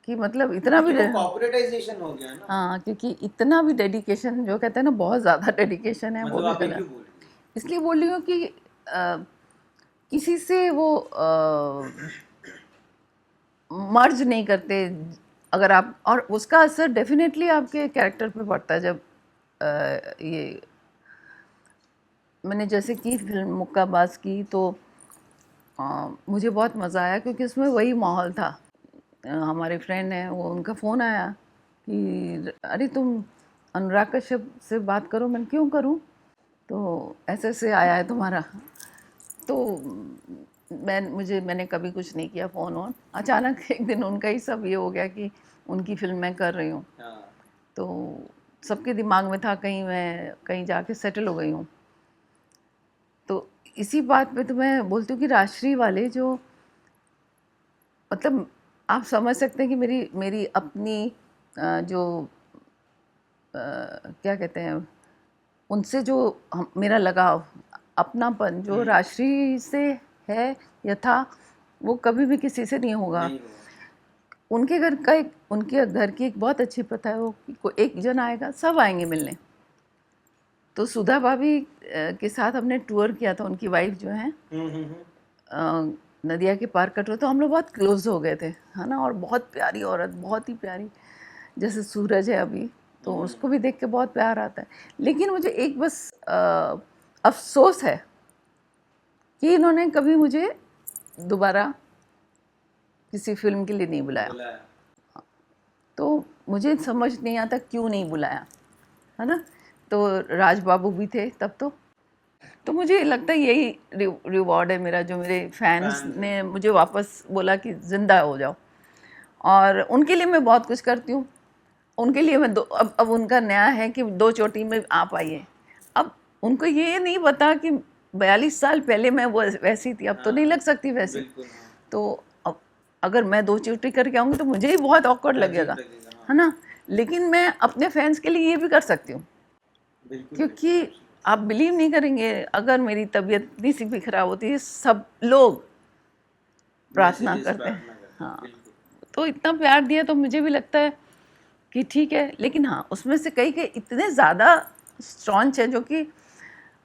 S1: कि मतलब इतना भी
S2: कॉर्पोरेटाइजेशन हो गया ना।
S1: हाँ, क्योंकि इतना भी डेडिकेशन, जो कहते हैं ना बहुत ज़्यादा डेडिकेशन है, वो भी गलत। इसलिए बोल रही हूँ कि किसी से वो मर्ज नहीं करते अगर आप, और उसका असर डेफिनेटली आपके कैरेक्टर पे पड़ता है। जब ये मैंने जैसे कि फिल्म मुक्काबाज की, तो मुझे बहुत मज़ा आया, क्योंकि उसमें वही माहौल था। हमारे फ्रेंड हैं, वो उनका फ़ोन आया कि अरे तुम अनुराग कश्यप से बात करो। मैं क्यों करूं, तो ऐसे ऐसे आया है तुम्हारा। तो मैंने कभी कुछ नहीं किया फ़ोन ऑन, अचानक एक दिन उनका ही सब ये हो गया कि उनकी फिल्म मैं कर रही हूँ। तो सबके दिमाग में था कहीं मैं कहीं जाके सेटल हो गई हूँ। तो इसी बात पे तो मैं बोलती हूँ कि राष्ट्रीय वाले जो, मतलब आप समझ सकते हैं कि मेरी अपनी जो क्या कहते हैं, उनसे जो मेरा लगाव, अपनापन जो राजश्री से है या था, वो कभी भी किसी से नहीं होगा।
S2: नहीं हुआ।
S1: उनके घर की एक बहुत अच्छी प्रथा है, वो कोई एक जन आएगा, सब आएंगे मिलने। तो सुधा भाभी के साथ हमने टूर किया था, उनकी वाइफ जो है नदिया के पार कट रहे, तो हम लोग बहुत क्लोज हो गए थे, है ना। और बहुत प्यारी औरत, बहुत ही प्यारी, जैसे सूरज है अभी, तो उसको भी देख के बहुत प्यार आता है। लेकिन मुझे एक बस अफसोस है कि इन्होंने कभी मुझे दोबारा किसी फिल्म के लिए नहीं बुलाया। तो मुझे समझ नहीं आता क्यों नहीं बुलाया, है ना। तो राज बाबू भी थे तब। तो मुझे लगता है यही रिवॉर्ड है मेरा, जो मेरे फैंस ने मुझे वापस बोला कि ज़िंदा हो जाओ। और उनके लिए मैं बहुत कुछ करती हूँ। उनके लिए मैं अब उनका नया है कि 2 चोटी में आप आइए। अब उनको ये नहीं पता कि 42 साल पहले मैं वो वैसी थी, अब तो नहीं लग सकती वैसी। तो अब अगर मैं 2 चोटी करके आऊँगी तो मुझे ही बहुत ऑकवर्ड लगेगा, है ना। लेकिन मैं अपने फैंस के लिए ये भी कर सकती हूँ, क्योंकि आप बिलीव नहीं करेंगे, अगर मेरी तबीयत इतनी सी भी खराब होती है, सब लोग प्रार्थना करते हैं। हाँ, तो इतना प्यार दिया तो मुझे भी लगता है कि ठीक है। लेकिन हाँ, उसमें से कई इतने ज़्यादा स्ट्रॉन्च है जो कि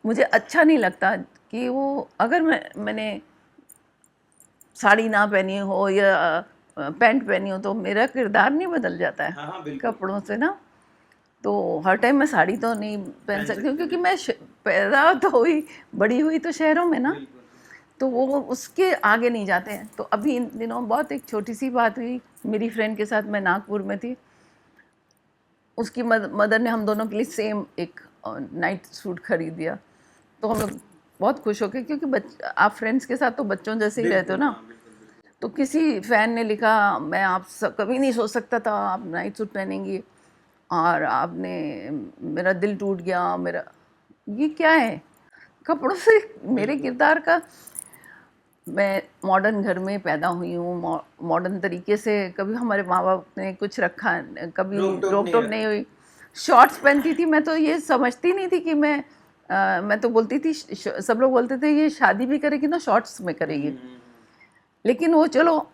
S1: मुझे अच्छा नहीं लगता कि वो, अगर मैंने साड़ी ना पहनी हो या पैंट पहनी हो तो मेरा किरदार नहीं बदल जाता है कपड़ों से ना। तो हर टाइम मैं साड़ी तो नहीं पहन सकती हूँ, क्योंकि मैं पैदा तो हुई, बड़ी हुई तो शहरों में ना, तो वो उसके आगे नहीं जाते हैं। तो अभी इन दिनों बहुत एक छोटी सी बात हुई, मेरी फ्रेंड के साथ, मैं नागपुर में थी, उसकी मदर ने हम दोनों के लिए सेम एक नाइट सूट खरीद दिया। तो हम लोग बहुत खुश हो गए, क्योंकि आप फ्रेंड्स के साथ तो बच्चों जैसे ही रहते हो ना। तो किसी फ़ैन ने लिखा, मैं आप कभी नहीं सोच सकता था आप नाइट सूट पहनेंगी, और आपने, मेरा दिल टूट गया मेरा। ये क्या है, कपड़ों से मेरे किरदार का। मैं मॉडर्न घर में पैदा हुई हूँ, मॉडर्न तरीके से, कभी हमारे माँ बाप ने कुछ रखा, कभी रोक टोक नहीं हुई। शॉर्ट्स पहनती थी मैं, तो ये समझती नहीं थी कि मैं तो बोलती थी, सब लोग बोलते थे ये शादी भी करेगी ना शॉर्ट्स में करेगी। लेकिन वो चलो,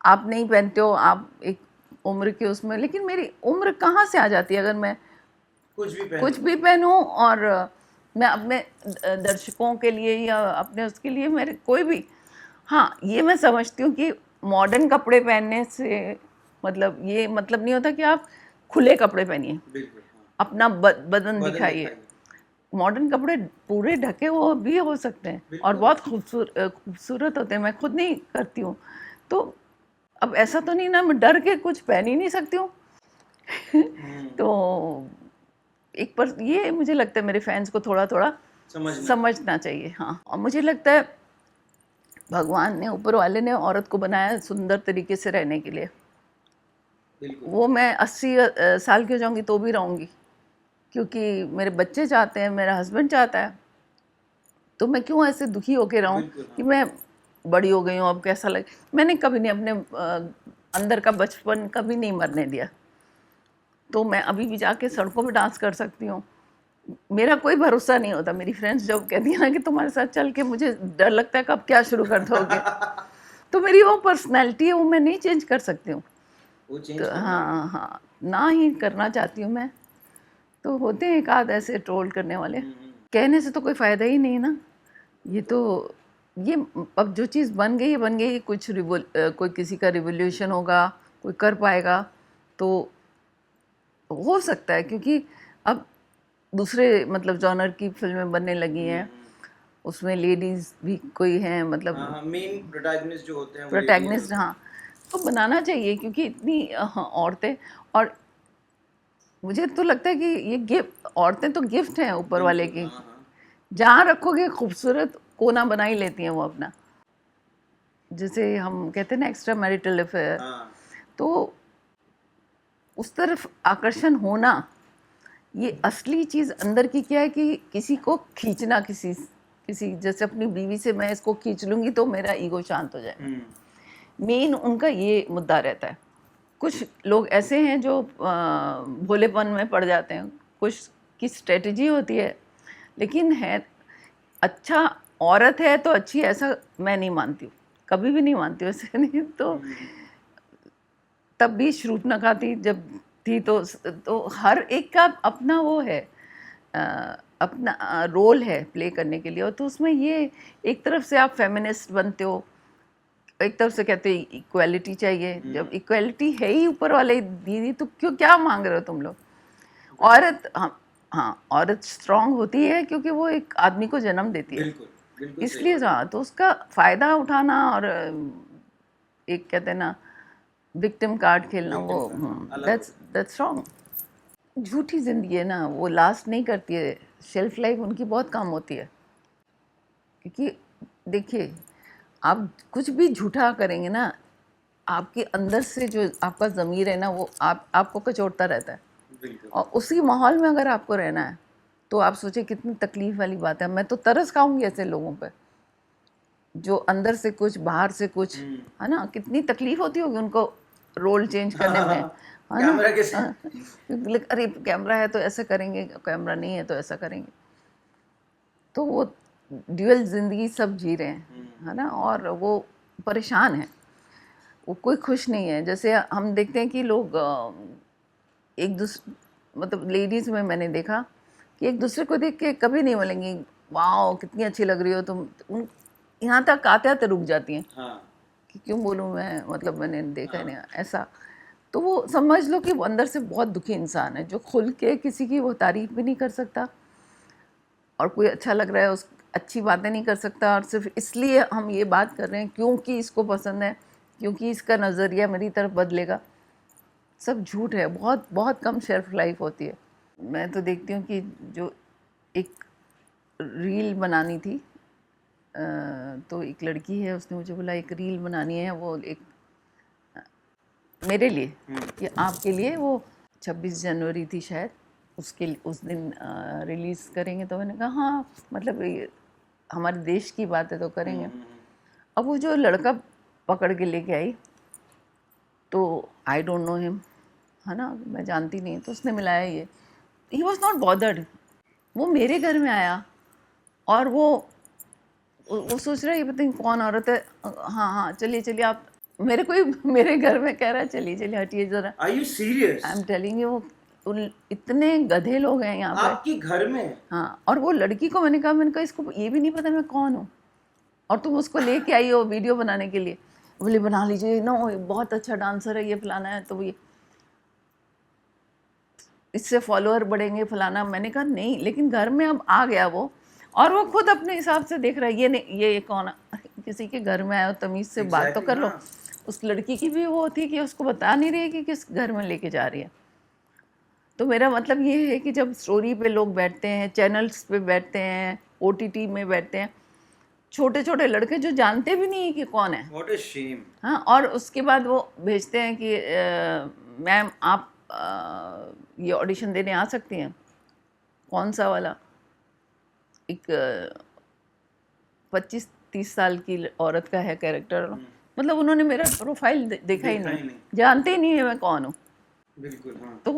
S1: आप नहीं पहनते हो, आप एक उम्र के उसमें, लेकिन मेरी उम्र कहाँ से आ जाती है अगर मैं कुछ भी पहनूं। और मैं अपने दर्शकों के लिए या अपने उसके लिए, मेरे कोई भी, हाँ, ये मैं समझती हूँ कि मॉडर्न कपड़े पहनने से मतलब ये मतलब नहीं होता कि आप खुले कपड़े पहनिए, अपना बदन दिखाइए। मॉडर्न कपड़े पूरे ढके हुए भी हो सकते हैं और बहुत खूबसूरत होते हैं, मैं खुद नहीं करती हूँ। तो अब ऐसा तो नहीं ना, मैं डर के कुछ पहन ही नहीं सकती हूँ। तो एक पर ये मुझे लगता है मेरे फैंस को थोड़ा थोड़ा समझना चाहिए। हाँ, और मुझे लगता है भगवान ने, ऊपर वाले ने औरत को बनाया सुंदर तरीके से रहने के लिए। वो मैं 80 साल की हो जाऊंगी तो भी रहूंगी, क्योंकि मेरे बच्चे चाहते हैं, मेरा हस्बैंड चाहता है। तो मैं क्यों ऐसे दुखी होके रहूं कि मैं बड़ी हो गई हूँ, अब कैसा लगे। मैंने कभी नहीं अपने अंदर का बचपन कभी नहीं मरने दिया। तो मैं अभी भी जाके सड़कों पे डांस कर सकती हूँ। मेरा कोई भरोसा नहीं होता, मेरी फ्रेंड्स जब कहती हैं ना कि तुम्हारे साथ चल के मुझे डर लगता है कब क्या शुरू कर दोगे। तो मेरी वो पर्सनैलिटी है, वो मैं नहीं चेंज कर सकती हूँ। तो हाँ हाँ, ना ही करना चाहती हूँ मैं। तो होते हैं एक आध ऐसे ट्रोल करने वाले, कहने से तो कोई फ़ायदा ही नहीं ना। ये तो, ये अब जो चीज़ बन गई है बन गई। कोई किसी का रिवोल्यूशन होगा, कोई कर पाएगा तो हो सकता है, क्योंकि अब दूसरे मतलब जॉनर की फिल्में बनने लगी हैं, उसमें लेडीज़ भी कोई हैं, मतलब
S2: मेन प्रोटैगनिस्ट जो होते हैं,
S1: प्रोटैगनिस्ट। हाँ, तो बनाना चाहिए, क्योंकि इतनी औरतें, और मुझे तो लगता है कि ये गिफ्ट, औरतें तो गिफ्ट हैं ऊपर वाले की। जहाँ रखोगे खूबसूरत कोना बना ही लेती हैं वो अपना, जैसे हम कहते हैं ना एक्स्ट्रा मैरिटल अफेयर। तो उस तरफ आकर्षण होना, ये असली चीज़ अंदर की क्या है कि किसी को खींचना, किसी जैसे अपनी बीवी से मैं इसको खींच लूँगी तो मेरा ईगो शांत हो जाएगा। मेन उनका ये मुद्दा रहता है। कुछ लोग ऐसे हैं जो भोलेपन में पड़ जाते हैं, कुछ की स्ट्रेटजी होती है, लेकिन है अच्छा औरत है तो अच्छी, ऐसा मैं नहीं मानती हूँ, कभी भी नहीं मानती हूँ ऐसे नहीं। तो तब भी शूर्पणखा थी जब थी, तो हर एक का अपना वो है, अपना रोल है प्ले करने के लिए। और तो उसमें ये एक तरफ से आप फेमिनिस्ट बनते हो, एक तरफ से कहते हैं इक्वालिटी चाहिए। जब इक्वालिटी है ही ऊपर वाले दीदी, तो क्यों क्या मांग रहे हो तुम लोग? औरत, हाँ औरत स्ट्रांग होती है क्योंकि वो एक आदमी को जन्म देती है,
S2: बिल्कुल बिल्कुल सही
S1: इसलिए हाँ, तो उसका फायदा उठाना और एक कहते हैं ना विक्टिम कार्ड खेलना, वो
S2: अलग
S1: दैट्स रॉन्ग। झूठी जिंदगी है ना, वो लास्ट नहीं करती है, शेल्फ लाइफ उनकी बहुत कम होती है। क्योंकि देखिए, आप कुछ भी झूठा करेंगे ना, आपके अंदर से जो आपका ज़मीर है ना, वो आपको कचोटता रहता है।
S2: बिल्कुल।
S1: और उसी माहौल में अगर आपको रहना है, तो आप सोचिए कितनी तकलीफ वाली बात है। मैं तो तरस खाऊंगी ऐसे लोगों पे, जो अंदर से कुछ बाहर से कुछ, है ना, कितनी तकलीफ होती होगी उनको रोल चेंज करने में, है ना।
S2: कैमरा के साथ।
S1: अरे कैमरा है तो ऐसे करेंगे, कैमरा नहीं है तो ऐसा करेंगे। तो वो ड्यूअल जिंदगी सब जी रहे हैं, है ना, और वो परेशान है, वो कोई खुश नहीं है। जैसे हम देखते हैं कि लोग एक दूसरे, मतलब लेडीज़ में मैंने देखा कि एक दूसरे को देख के कभी नहीं बोलेंगी वाओ कितनी अच्छी लग रही हो तुम, उन यहाँ तक आते आते रुक जाती हैं कि क्यों बोलूँ मैं, मतलब मैंने देखा नहीं ऐसा। तो वो समझ लो कि वो अंदर से बहुत दुखी इंसान है, जो खुल के किसी की वो तारीफ भी नहीं कर सकता, और कोई अच्छा लग रहा है उस अच्छी बातें नहीं कर सकता, और सिर्फ इसलिए हम ये बात कर रहे हैं क्योंकि इसको पसंद है, क्योंकि इसका नज़रिया मेरी तरफ बदलेगा। सब झूठ है, बहुत बहुत कम शेल्फ लाइफ होती है। मैं तो देखती हूँ कि जो एक रील बनानी थी, तो एक लड़की है, उसने मुझे बोला एक रील बनानी है, वो एक मेरे लिए कि आपके लिए, वो 26 जनवरी थी शायद, उसके उस दिन रिलीज़ करेंगे। तो मैंने कहा हाँ, मतलब ये हमारे देश की बात है तो करेंगे। अब वो जो लड़का पकड़ के लेके आई, तो आई डोंट नो हिम, है ना, मैं जानती नहीं, तो उसने मिलाया ये, ही वॉज नॉट बॉदर्ड। वो मेरे घर में आया और वो सोच रहा है ये पता नहीं कौन औरत है, हाँ हाँ चलिए चलिए आप, मेरे कोई मेरे घर में कह रहा है चलिए चलिए हटिए जरा।
S2: Are you serious?
S1: I am telling you, इतने गधे लोग हैं यहाँ पे।
S2: आपके घर में?
S1: हाँ, और वो लड़की को मैंने कहा इसको ये भी नहीं पता मैं कौन हूँ, और तुम उसको लेके आई हो वीडियो बनाने के लिए। बोले बना लीजिए ना, बहुत अच्छा डांसर है, ये फलाना है, तो ये इससे फॉलोअर बढ़ेंगे फलाना। मैंने कहा नहीं, लेकिन घर में अब आ गया वो, और वो खुद अपने हिसाब से देख रहा है, ये नहीं ये कौन है? किसी के घर में आया, तमीज़ से बात तो कर लो। उस लड़की की भी वो थी कि उसको बता नहीं रही है कि किस घर में लेके जा रही है। तो मेरा मतलब ये है कि जब स्टोरी पे लोग बैठते हैं, चैनल्स पे बैठते हैं, OTT में बैठते हैं, छोटे छोटे लड़के जो जानते भी नहीं है कि कौन है।
S2: What a shame.
S1: हाँ, और उसके बाद वो भेजते हैं कि मैम आप ये ऑडिशन देने आ सकती हैं। कौन सा वाला? एक 25-30 साल की औरत का है कैरेक्टर। मतलब उन्होंने मेरा प्रोफाइल देखा ही नहीं, जानते ही नहीं है मैं कौन हूँ।
S2: बिल्कुल हाँ।
S1: तो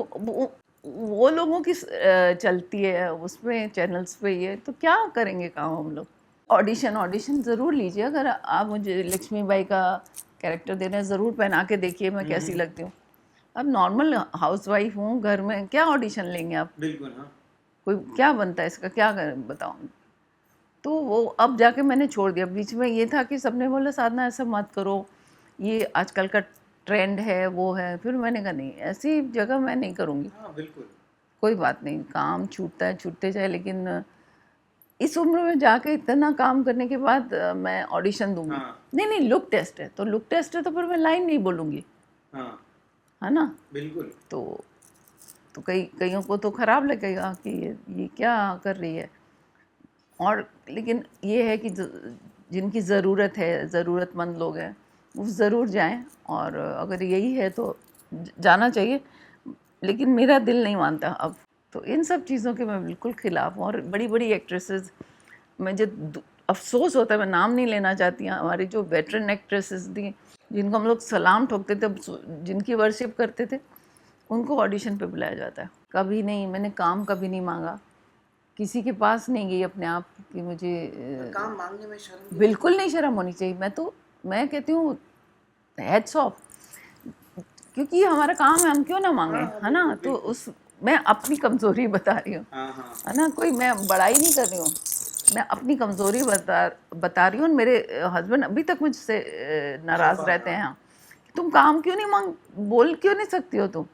S1: वो लोगों की चलती है उसमें, चैनल्स पे, ये तो क्या करेंगे काम हम लोग। ऑडिशन ज़रूर लीजिए, अगर आप मुझे लक्ष्मीबाई का कैरेक्टर दे रहे हैं, ज़रूर पहना के देखिए मैं कैसी लगती हूँ। अब नॉर्मल हाउसवाइफ हूँ घर में, क्या ऑडिशन लेंगे आप?
S2: बिल्कुल हाँ।
S1: कोई क्या बनता है इसका, क्या कर बताओ। तो वो अब जाके मैंने छोड़ दिया। बीच में ये था कि सबने बोला साधना ऐसा मत करो, ये आजकल का ट्रेंड है, वो है। फिर मैंने कहा नहीं, ऐसी जगह मैं नहीं करूँगी।
S2: हाँ बिल्कुल।
S1: कोई बात नहीं, काम छूटता है छूटते जाए, लेकिन इस उम्र में जाके इतना काम करने के बाद मैं ऑडिशन दूंगी? नहीं नहीं, लुक टेस्ट है तो लुक टेस्ट है, तो फिर मैं लाइन नहीं बोलूँगी, है ना।
S2: बिल्कुल।
S1: तो कईयों को तो ख़राब लगेगा कि ये क्या कर रही है। और लेकिन ये है कि जिनकी ज़रूरत है, ज़रूरतमंद लोग हैं, वो ज़रूर जाएं, और अगर यही है तो जाना चाहिए। लेकिन मेरा दिल नहीं मानता अब, तो इन सब चीज़ों के मैं बिल्कुल ख़िलाफ़ हूँ। और बड़ी बड़ी एक्ट्रेसेस, मुझे अफसोस होता है, मैं नाम नहीं लेना चाहती, हमारी जो वेटरन एक्ट्रेसेस थी, जिनको हम लोग सलाम ठोकते थे, जिनकी वर्शिप करते थे, उनको ऑडिशन पे बुलाया जाता है। कभी नहीं, मैंने काम कभी नहीं मांगा, किसी के पास नहीं गई अपने आप कि मुझे
S2: काम मांगने में शर्म क्यों?
S1: बिल्कुल नहीं शर्म होनी चाहिए। मैं कहती हूँ हेड्स ऑफ, क्योंकि ये हमारा काम है, हम क्यों ना मांगे,
S2: हाँ,
S1: है ना।
S2: बिल्कुल,
S1: तो
S2: बिल्कुल।
S1: उस मैं अपनी कमज़ोरी बता रही हूँ,
S2: हाँ हाँ
S1: है ना, कोई मैं बड़ाई नहीं कर रही हूँ, मैं अपनी कमज़ोरी बता रही हूँ। मेरे हस्बैंड अभी तक मुझसे नाराज़
S2: खफा,
S1: रहते
S2: हाँ।
S1: हैं कि तुम काम क्यों नहीं बोल क्यों नहीं सकती हो तुम,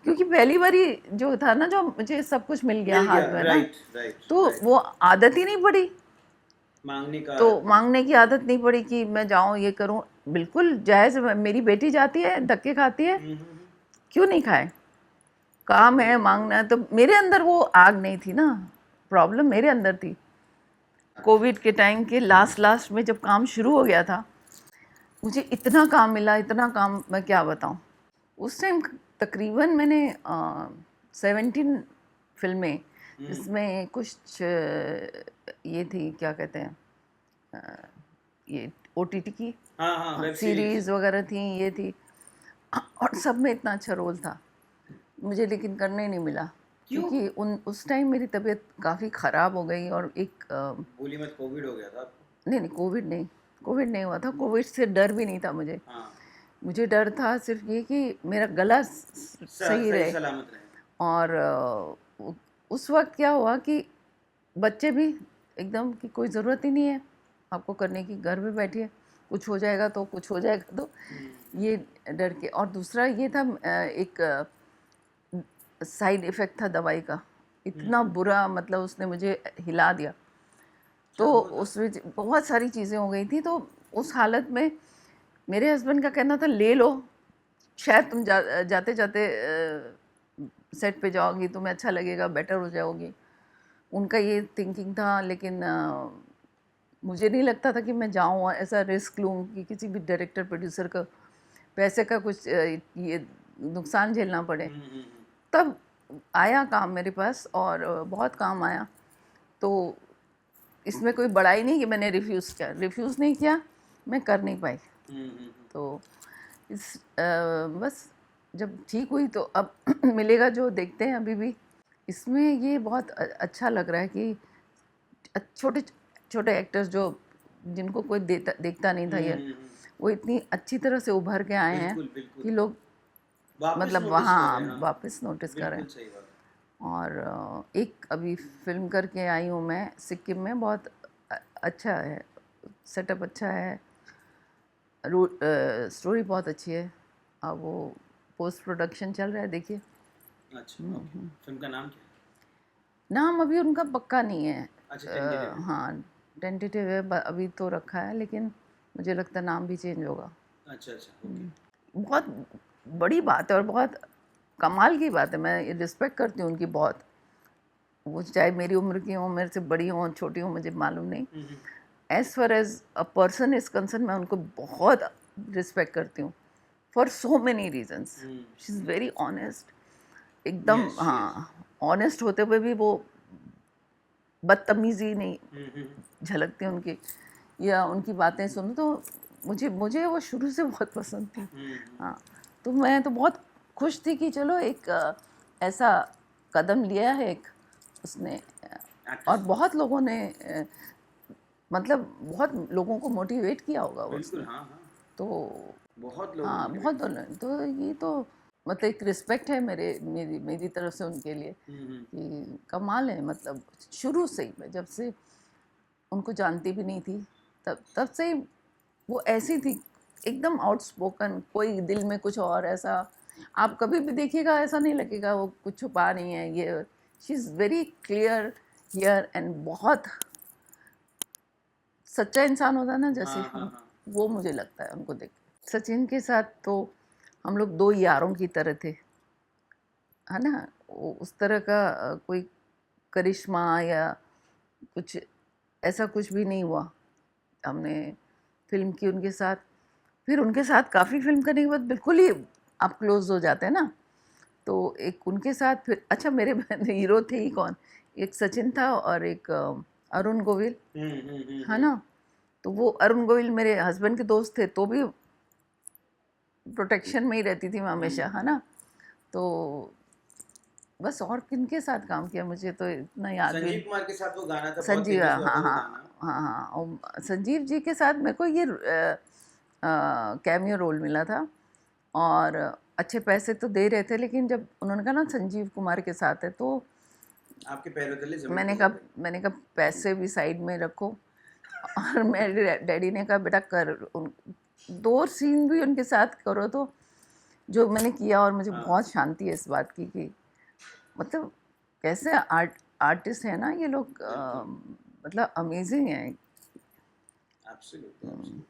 S1: क्योंकि पहली बारी जो था ना, जो मुझे सब कुछ मिल गया
S2: मिल
S1: हाथ
S2: गया,
S1: में ना,
S2: राइट राइट
S1: तो
S2: राइट।
S1: वो आदत ही नहीं पड़ी।
S2: मांगने का
S1: तो
S2: आदत नहीं।
S1: मांगने की आदत नहीं पड़ी कि मैं जाऊं ये करूं, बिल्कुल जायज़ है। मेरी बेटी जाती है, धक्के खाती है, क्यों नहीं खाए, काम है मांगना है। तो मेरे अंदर वो आग नहीं थी ना, प्रॉब्लम मेरे अंदर थी। कोविड के टाइम के लास्ट में जब काम शुरू हो गया था, मुझे इतना काम मिला, इतना काम, मैं क्या बताऊं। उस टाइम तकरीबन मैंने 17 फिल्में, जिसमें कुछ ये थी, क्या कहते हैं, ये OTT की
S2: हाँ हाँ, वेब सीरीज।
S1: सीरीज़ वगैरह थी, ये थी, और सब में इतना अच्छा रोल था मुझे, लेकिन करने नहीं मिला,
S2: क्यों?
S1: क्योंकि उस टाइम मेरी तबीयत काफ़ी ख़राब हो गई। और एक
S2: बोली मत, कोविड हो गया था आपको?
S1: नहीं, कोविड नहीं हुआ था, कोविड से डर भी नहीं था मुझे।
S2: हाँ,
S1: मुझे डर था सिर्फ ये कि मेरा गला सही
S2: सही
S1: रहे।
S2: सलामत रहे।
S1: और उस वक्त क्या हुआ कि बच्चे भी एकदम कि कोई ज़रूरत ही नहीं है आपको करने की, घर में बैठिए, कुछ हो जाएगा तो, कुछ हो जाएगा तो, ये डर के। और दूसरा ये था, एक साइड इफ़ेक्ट था दवाई का, इतना बुरा, मतलब उसने मुझे हिला दिया। तो उसमें बहुत सारी चीज़ें हो गई थी। तो उस हालत में मेरे हस्बैंड का कहना था ले लो, शायद तुम जाते जाते सेट पे जाओगी, तुम्हें अच्छा लगेगा, बेटर हो जाओगी, उनका ये थिंकिंग था। लेकिन मुझे नहीं लगता था कि मैं जाऊँ और ऐसा रिस्क लूँ कि किसी भी डायरेक्टर प्रोड्यूसर का पैसे का कुछ ये नुकसान झेलना पड़े। तब आया काम मेरे पास, और बहुत काम आया। तो इसमें कोई बड़ाई नहीं कि मैंने रिफ्यूज़ नहीं किया, मैं कर नहीं पाई। तो बस जब ठीक हुई तो अब मिलेगा जो, देखते हैं। अभी भी इसमें ये बहुत अच्छा लग रहा है कि छोटे छोटे एक्टर्स जो, जिनको कोई देखता नहीं था, ये वो इतनी अच्छी तरह से उभर के आए हैं
S2: बिल्कुल बिल्कुल।
S1: कि लोग
S2: वापस
S1: मतलब
S2: नोटिस कर
S1: वहाँ
S2: रहे हैं, हाँ।
S1: वापस नोटिस कर रहे
S2: बिल्कुल
S1: हैं।
S2: सही बात।
S1: और एक अभी फिल्म करके आई हूँ मैं सिक्किम में, बहुत अच्छा है, सेटअप अच्छा है, स्टोरी बहुत अच्छी है। अब वो पोस्ट प्रोडक्शन चल रहा है, देखिए।
S2: अच्छा, ओके। फिल्म का नाम क्या है?
S1: नाम अभी उनका पक्का नहीं है।
S2: अच्छा, टेंटेटिव है।
S1: हाँ, टेंटेटिव है, अभी तो रखा है, लेकिन मुझे लगता है नाम भी चेंज होगा।
S2: अच्छा अच्छा, ओके।
S1: बहुत बड़ी बात है और बहुत कमाल की बात है, मैं रिस्पेक्ट करती हूँ उनकी बहुत। वो चाहे मेरी उम्र की हों, मेरे से बड़ी हों, छोटी हों, मुझे मालूम नहीं। As far as a person is concerned, मैं उनको बहुत रिस्पेक्ट करती हूँ, for so many reasons. She is very honest, एकदम।
S2: Yes, she is.
S1: हाँ, ऑनेस्ट होते हुए भी वो बदतमीज़ी नहीं झलकती उनकी, या उनकी बातें सुनो तो मुझे मुझे वो शुरू से बहुत पसंद थी। हाँ, तो मैं तो बहुत खुश थी कि चलो एक ऐसा कदम लिया है एक उसने, और बहुत लोगों ने मतलब बहुत लोगों को मोटिवेट किया होगा
S2: बिल्कुल,
S1: उसने।
S2: हाँ हाँ।
S1: तो
S2: बहुत लोग
S1: हाँ, बहुत तो ये तो मतलब एक रिस्पेक्ट है मेरी मेरी तरफ से उनके लिए, कि कमाल है। मतलब शुरू से ही, मैं जब से उनको जानती भी नहीं थी, तब से ही वो ऐसी थी, एकदम आउटस्पोकन, कोई दिल में कुछ और ऐसा आप कभी भी देखिएगा, ऐसा नहीं लगेगा वो कुछ छुपा नहीं है। ये she is very clear here, and बहुत सच्चा इंसान होता है ना, जैसे
S2: हाँ हाँ हाँ।
S1: वो मुझे लगता है उनको देख के। सचिन के साथ तो हम लोग दो यारों की तरह थे, है ना। उस तरह का कोई करिश्मा या कुछ ऐसा कुछ भी नहीं हुआ। हमने फिल्म की उनके साथ, फिर उनके साथ काफ़ी फिल्म करने के बाद बिल्कुल ही आप क्लोज हो जाते हैं ना। तो एक उनके साथ फिर, अच्छा मेरे हीरो थे ही कौन, एक सचिन था और एक अरुण गोविल, है ना। तो वो अरुण गोविल मेरे हस्बैंड के दोस्त थे, तो भी प्रोटेक्शन में ही रहती थी मैं हमेशा, है ना। तो बस और किनके साथ काम किया मुझे तो इतना याद भी
S2: संजीव कुमार के साथ वो गाना था, बहुत
S1: संजीव,
S2: famous हुआ
S1: हाँ
S2: था वो
S1: हाँ
S2: गाना।
S1: हाँ हाँ संजीव जी के साथ मेरे को ये कैमियो रोल मिला था और अच्छे पैसे तो दे रहे थे, लेकिन जब उन्होंने कहा ना संजीव कुमार के साथ है तो
S2: आपके पैरों तले जमीन
S1: मैंने
S2: खिसक
S1: कहा मैंने कहा पैसे भी साइड में रखो और मेरे डैडी ने कहा बेटा कर दो सीन भी उनके साथ करो, तो जो मैंने किया और मुझे
S2: गई। हाँ,
S1: बहुत शांति है इस बात की कि मतलब कैसे आर्टिस्ट है ना ये लोग,
S2: बिल्कुल,
S1: मतलब अमेजिंग है।
S2: Absolutely, absolutely.